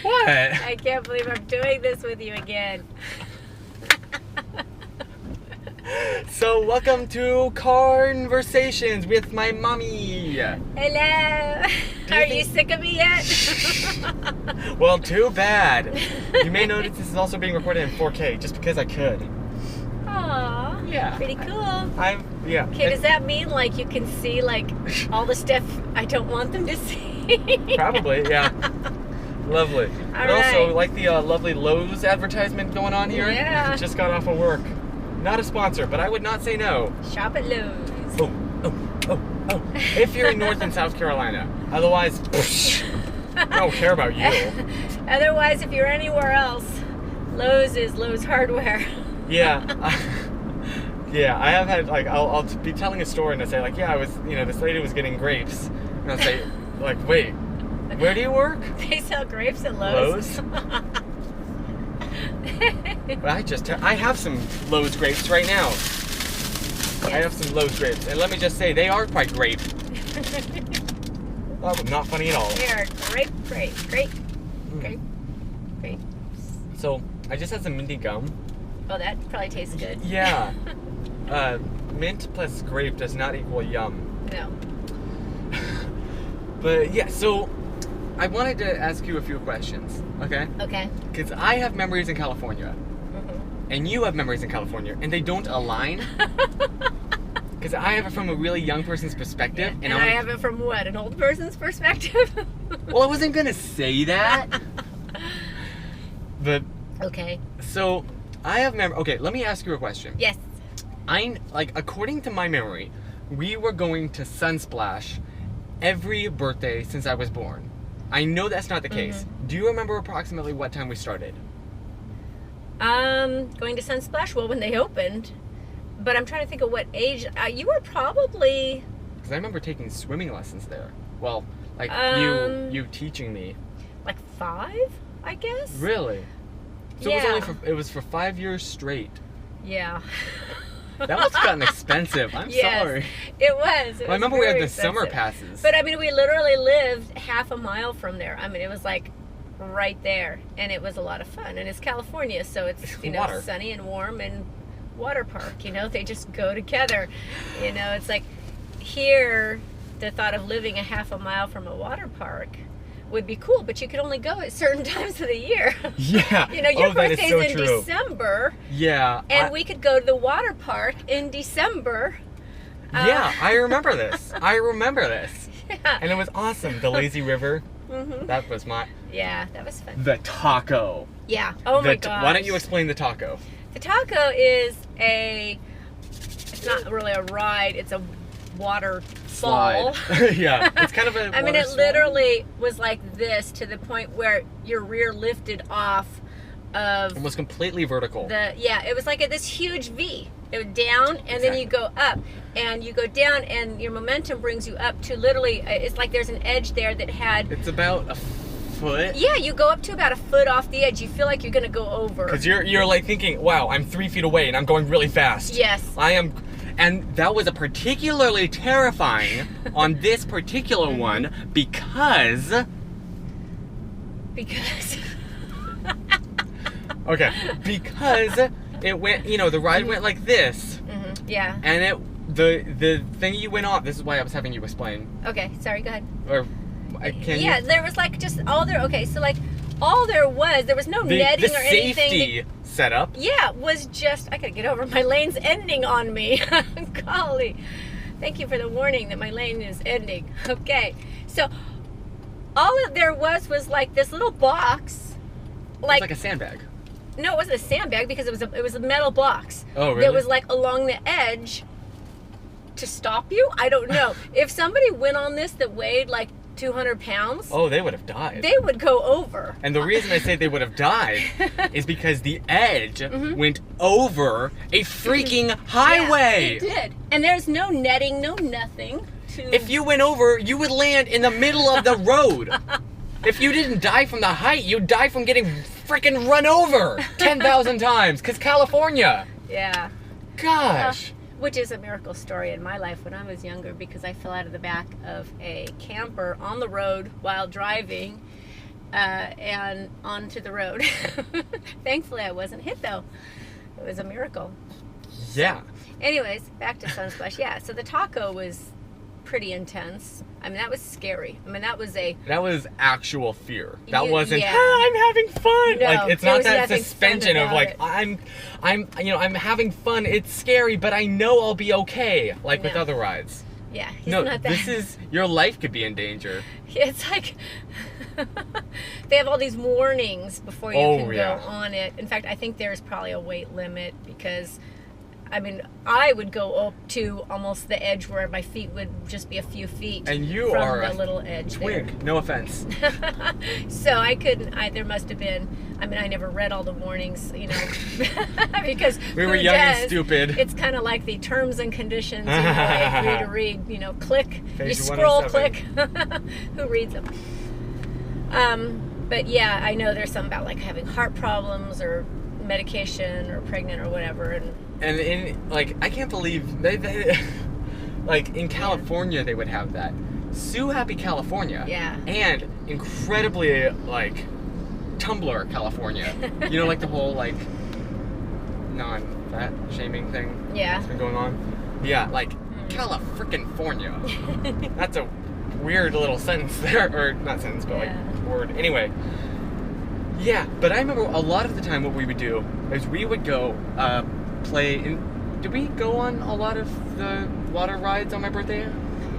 What? I can't believe I'm doing this with you again. So welcome to Car-versations with my mommy. Hello. Are you sick of me yet? Well, too bad. You may notice this is also being recorded in 4K just because I could. Aw. Yeah. Pretty cool. Yeah. Okay, does that mean like you can see like all the stuff I don't want them to see? Probably, yeah. Lovely. And also, like the lovely Lowe's advertisement going on here. Yeah. Just got off of work. Not a sponsor, but I would not say no. Shop at Lowe's. Oh. If you're in North and South Carolina. Otherwise, I don't care about you. Otherwise, if you're anywhere else, Lowe's is Lowe's Hardware. Yeah. Yeah, I have had, like, I'll be telling a story and I'll say, like, yeah, I was, this lady was getting grapes. And I'll say, like, wait, where do you work? They sell grapes at Lowe's? I have some Lowe's grapes right now. Yes. I have some Lowe's grapes. And let me just say, they are quite great. That was not funny at all. They are great. So, I just had some minty gum. Oh, that probably tastes good. Yeah. Mint plus grape does not equal yum. No. But yeah, so I wanted to ask you a few questions, okay? Okay. Because I have memories in California, and you have memories in California, and they don't align. Because I have it from a really young person's perspective. Yeah. And I have it from what? An old person's perspective? Well, I wasn't going to say that. But... Okay. So, I have memory... Okay, let me ask you a question. Yes. According to my memory, we were going to Sunsplash every birthday since I was born. I know that's not the case. Do you remember approximately what time we started? Going to Sunsplash? Well, when they opened. But I'm trying to think of what age. You were probably... Because I remember taking swimming lessons there. Well, like you teaching me. Like 5, I guess? Really? So yeah. it was for 5 years straight. Yeah. That must have gotten expensive. I'm sorry. It was. I remember we had the summer passes. But I mean, we literally lived half a mile from there. I mean, it was like right there, and it was a lot of fun. And it's California, so it's sunny and warm and water park. They just go together. It's like here, the thought of living a half a mile from a water park would be cool, but you could only go at certain times of the year. Yeah. Your birthday's in December. Yeah. And we could go to the water park in December. Yeah, I remember this. Yeah. And it was awesome. The lazy river. That was Yeah, that was fun. The taco. Yeah. Oh my gosh. Why don't you explain the taco? The taco is it's not really a ride, it's a water fall. Yeah, it's kind of a I mean, it literally was like this to the point where your rear lifted off of... It was completely vertical. It was like this huge V. It was down, and then you go up, and you go down, and your momentum brings you up to literally, it's like there's an edge there that had... It's about a foot? Yeah, you go up to about a foot off the edge. You feel like you're going to go over. Because you're like thinking, wow, I'm 3 feet away, and I'm going really fast. Yes. I am... And that was a particularly terrifying on this particular one because... Okay, because it went, the ride went like this. Yeah. And the thing you went on, this is why I was having you explain. Okay, sorry, go ahead. Or, can you? There was like just all there, okay, so like all there was no netting or anything. The safety setup. Yeah, was just, I gotta get over, my lane's ending on me. Golly. Thank you for the warning that my lane is ending. Okay, so all there was like this little box. It was like a sandbag. No, it wasn't a sandbag because it was a metal box. Oh, really? That was like along the edge to stop you. I don't know. If somebody went on this that weighed like 200 pounds. Oh, they would have died. They would go over. And the reason I say they would have died is because the edge went over a freaking highway. Yeah, it did. And there's no netting, no nothing. If you went over, you would land in the middle of the road. If you didn't die from the height, you'd die from getting freaking run over 10,000 times. Because California. Yeah. Gosh. Which is a miracle story in my life when I was younger, because I fell out of the back of a camper on the road while driving and onto the road. Thankfully, I wasn't hit, though. It was a miracle. Yeah. Anyways, back to Sunsplash. Yeah, so the taco was pretty intense. I mean, that was scary. I mean, that was actual fear. That wasn't, I'm having fun. No, like, it's not that nothing suspension fun of like, about I'm having fun. It's scary, but I know I'll be okay. Like with other rides. Yeah, he's No, not that. this is, your life could be in danger. It's like they have all these warnings before you can go on it. In fact, I think there's probably a weight limit, because I mean, I would go up to almost the edge where my feet would just be a few feet and you from are the little edge twig. there. No offense. So I couldn't. There must have been. I mean, I never read all the warnings, you know, because we were young and stupid. It's kind of like the terms and conditions. You know, I agree to read. You know, click. Page you scroll, 107. click. Who reads them? But yeah, I know there's something about like having heart problems or medication or pregnant or whatever, and in like, I can't believe they like in California they would have that. Sue Happy California. Yeah. And incredibly like Tumblr California. You know, like the whole like non-fat shaming thing. Yeah. That's been going on. Yeah, like California. That's a weird little sentence there, or not sentence, but like word. Anyway. Yeah, but I remember a lot of the time what we would do is we would go play in. Did we go on a lot of the water rides on my birthday?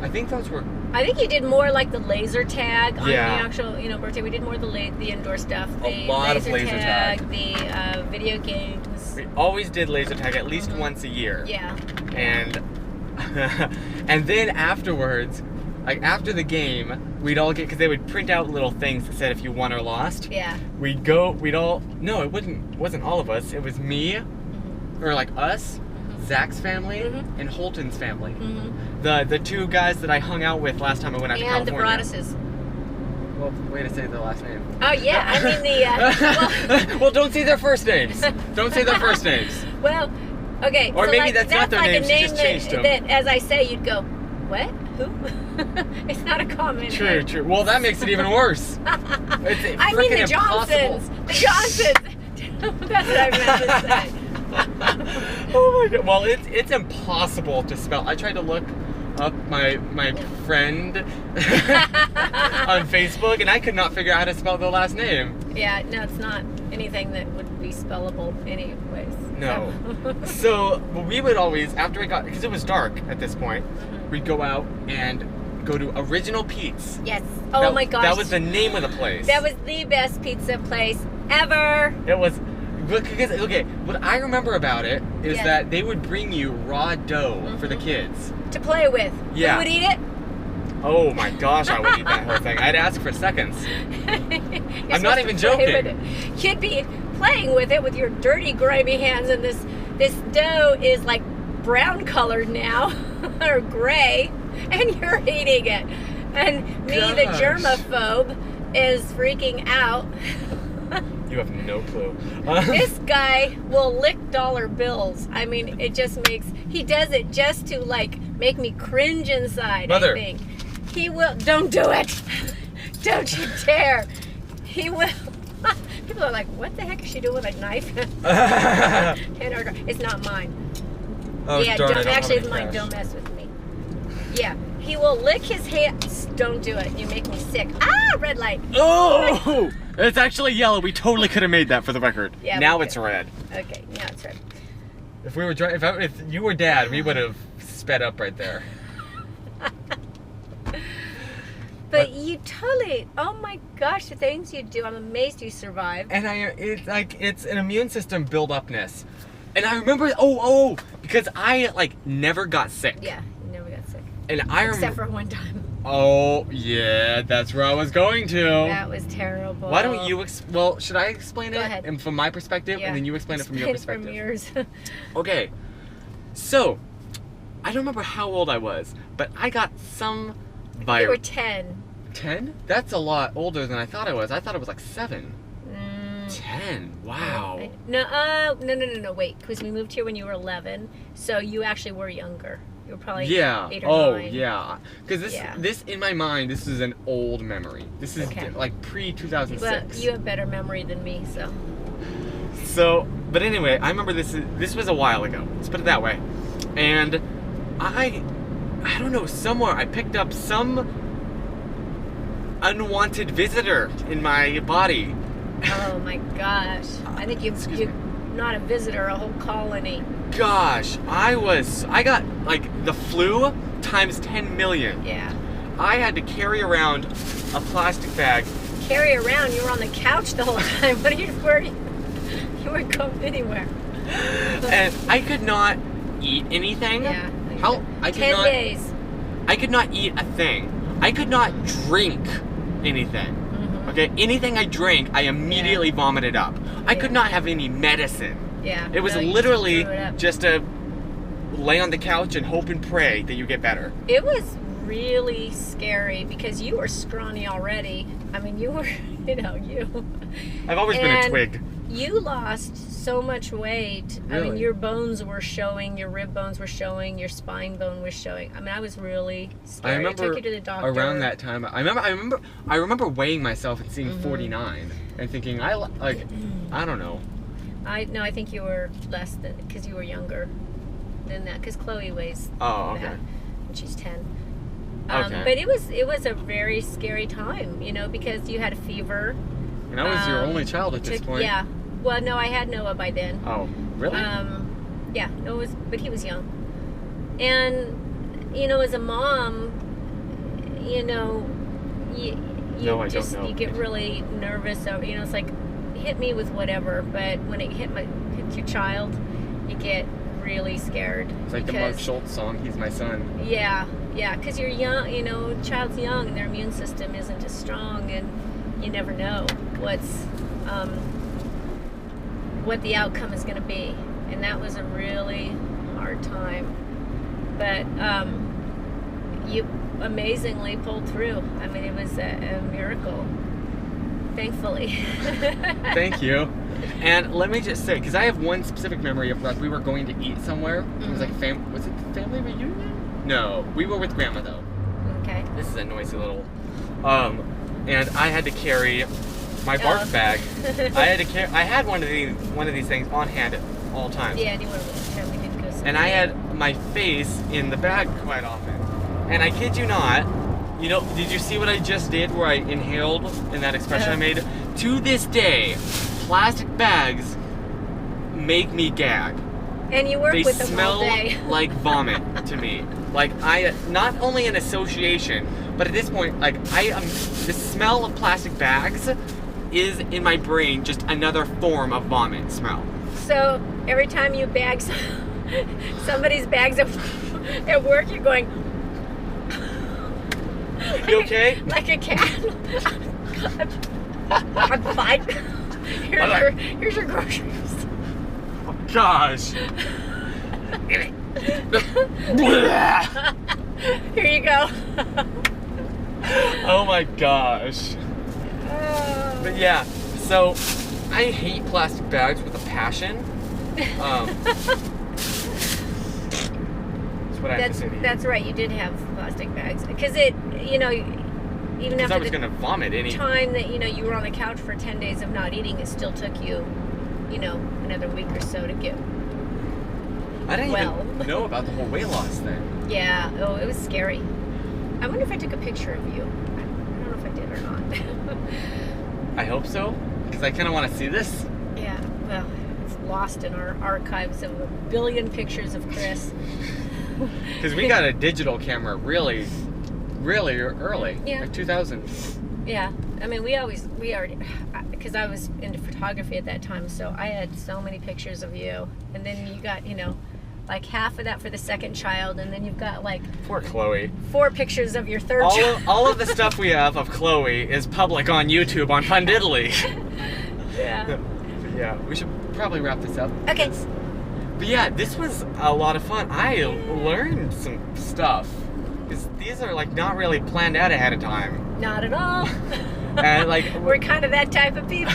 I think those were. I think you did more like the laser tag on the Yeah. actual, you know, birthday. We did more the indoor stuff. A lot of laser tag. The video games. We always did laser tag at least once a year. Yeah. And and then afterwards, like after the game, we'd all get, because they would print out little things that said if you won or lost. Yeah. We'd all. No, it wasn't all of us. It was me, or like us, Zach's family, and Holton's family. The two guys that I hung out with last time I went out to California. And the Broaduses. Well, way to say the last name. Oh yeah, I mean the. Well, don't say their first names. Don't say their first names. Well, okay. Or so maybe like, that's not their like names, a name you just changed them. that, as I say, you'd go, what? Who? It's not a common name. True. Well, that makes it even worse. It's I mean the impossible. Johnsons. The Johnsons. That's what I meant to say. Oh my god. Well, it's impossible to spell. I tried to look up my friend on Facebook, and I could not figure out how to spell the last name. Yeah, no, it's not anything that would be spellable anyways. No. So we would always, after we got, because it was dark at this point, we'd go out and go to Original Pete's. Yes. Oh my gosh. That was the name of the place. That was the best pizza place ever. It was. Because, okay, what I remember about it is that they would bring you raw dough for the kids. To play with. Yeah. Who would eat it? Oh my gosh, I would eat that whole thing. I'd ask for seconds. I'm not even joking. You'd be playing with it with your dirty, grimy hands, and this dough is like brown colored now, or gray, and you're eating it. And me, the germaphobe, is freaking out. You have no clue. This guy will lick dollar bills. I mean, he does it just to like make me cringe inside. Mother. I think. He will, don't do it. Don't you dare. He will. People are like, what the heck is she doing with a knife? It's not mine. Oh, yeah, darn, actually it's mine. Don't mess with me. Yeah. He will lick his hands. Don't do it. You make me sick. Ah, red light. Oh! It's actually yellow. We totally could have made that, for the record. Yeah, now it's red. Okay, now it's red. If we were if you were Dad, we would have sped up right there. But you totally, oh my gosh, the things you do, I'm amazed you survived. And it's an immune system build-upness. And I remember, because I never got sick. Yeah, you never got sick. And I remember. Except for one time. Oh, yeah, that's where I was going to. That was terrible. Why don't you, should I explain Go it ahead. and from my perspective, and then you explain it from your perspective? From yours. Okay, so, I don't remember how old I was, but I got some virus. You were 10. 10? That's a lot older than I thought I was. I thought it was like 7. 10. Wow. No. Wait, because we moved here when you were 11, so you actually were younger. You were probably 8 or 9. Yeah. Because this in my mind, this is an old memory. This is like pre-2006. Well, you have better memory than me, so. So, but anyway, I remember this was a while ago. Let's put it that way. And I don't know, somewhere I picked up some unwanted visitor in my body. Oh my gosh. I think you're not a visitor, a whole colony. Gosh, I got like the flu times 10 million. Yeah. I had to carry around a plastic bag. Carry around? You were on the couch the whole time. What are you wearing? You weren't going anywhere. And I could not eat anything. Yeah. 10 days. I could not eat a thing. I could not drink anything. Mm-hmm. Okay? Anything I drank, I immediately vomited up. I could not have any medicine. Yeah. It was literally just to lay on the couch and hope and pray that you get better. It was really scary because you were scrawny already. I mean, you were, you. I've always been a twig. You lost so much weight. Really? I mean, your bones were showing, your rib bones were showing, your spine bone was showing. I mean, I was really scared. I remember took you to the doctor. Around that time. I remember weighing myself and seeing 49 and thinking I don't know. I think you were less than, because you were younger than that. Because Chloe weighs okay. that, and she's 10. Okay. But it was a very scary time, because you had a fever. And I was your only child at this point. Yeah. Well, no, I had Noah by then. Oh, really? Yeah, but he was young. And, as a mom, you get really nervous. So, it's like, hit me with whatever, but when it hits your child, you get really scared. It's like the Mark Schultz song, He's My Son. Yeah, because you're young, child's young, and their immune system isn't as strong, and you never know what the outcome is going to be. And that was a really hard time. But you amazingly pulled through. I mean, it was a miracle. Thankfully. Thank you. And let me just say, because I have one specific memory of like we were going to eat somewhere. It was like was it the family reunion? No, we were with Grandma though. Okay. This is a noisy little. And I had to carry my barf bag. I had one of these things on hand at all times. Yeah, and you were with him. We did go. And I had my face in the bag quite often. And I kid you not. Did you see what I just did where I inhaled in that expression I made? To this day, plastic bags make me gag. And you work with them all day. They smell like vomit to me. Like not only an association, but at this point, like the smell of plastic bags is in my brain just another form of vomit smell. So every time you bag somebody's bags at work, you're going. You okay? Like a cat. I'm fine. Here's your groceries. Oh, gosh. Here you go. Oh my gosh. But yeah, so I hate plastic bags with a passion. What I have to say to you. That's right. You did have plastic bags because even after I was gonna vomit any time that you were on the couch for 10 days of not eating, it still took you, another week or so to get. I didn't even know about the whole weight loss thing. Yeah. Oh, it was scary. I wonder if I took a picture of you. I don't know if I did or not. I hope so, because I kind of want to see this. Yeah. Well, it's lost in our archives of a billion pictures of Chris. Because we got a digital camera really early. Yeah. Like 2000. Yeah. I mean, we already, because I was into photography at that time, so I had so many pictures of you. And then you got, like half of that for the second child, and then you've got like... Poor Chloe. 4 pictures of your third child. All of the stuff we have of Chloe is public on YouTube on Fun Diddly. Yeah. Yeah, we should probably wrap this up. Okay. But yeah, this was a lot of fun. I learned some stuff. Because these are like not really planned out ahead of time. Not at all. And like we're kind of that type of people.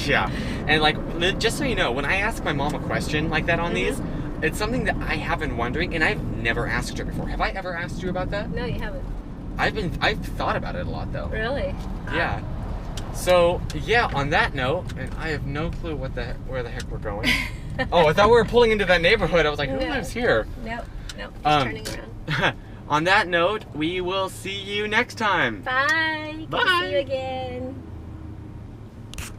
Yeah. And like, just so you know, when I ask my mom a question like that on these, it's something that I have been wondering, and I've never asked her before. Have I ever asked you about that? No, you haven't. I've thought about it a lot though. Really? Yeah. So yeah, on that note, and I have no clue where the heck we're going. Oh, I thought we were pulling into that neighborhood. I was like, who lives here? Nope. Just turning around. On that note, we will see you next time. Bye. Good to see you again.